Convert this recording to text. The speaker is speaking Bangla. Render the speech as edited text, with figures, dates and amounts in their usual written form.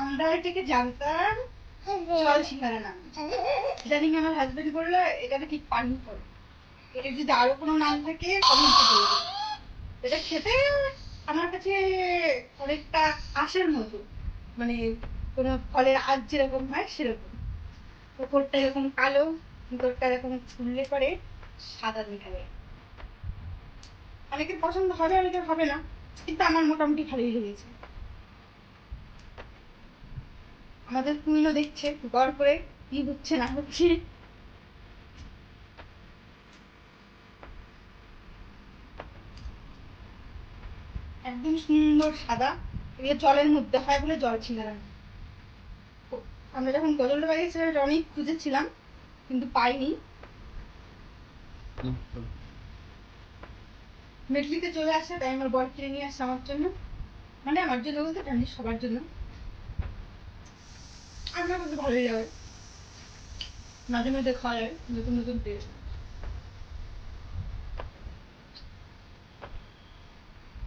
আমরা এটাকে জানতাম জল সিঙ্গারা নাম। ইদানিং আমার হাজবেন্ড বললো এটা নাকি পানি ফল। এটা যদি আরো কোনো নাম থাকে কমেন্ট করবে। এটা খেতে আমার কাছে অনেকটা আঁশের মতো, মানে কোনো ফলের আঁশ যেরকম হয় সেরকম। উপরটা এরকম কালো, ভিতরটা এরকম ছুললে পরে সাদা দেখাবে। অনেকের পছন্দ হবে, অনেকের হবে না, কিন্তু আমার মোটামুটি ভালোই লেগেছে। আমাদের কুইনও দেখছে গড় করে কি হচ্ছে না হচ্ছে। একদম সুন্দর সাদা, এগুলো জলের মধ্যে হয় বলে জল ছিলাম। আমরা যখন গজলটা বাড়িয়েছিলাম অনেক খুঁজেছিলাম কিন্তু পাইনি। মেটলিতে চলে আসে, তাই আমার বর কিনে নিয়ে আসে আমার জন্য, মানে আমার জন্য বলতে ফ্যামিলির সবার জন্য। আমার কাছে ভালোই লাগে, মাঝে মাঝে খাওয়া যায় নতুন নতুন টেস্ট।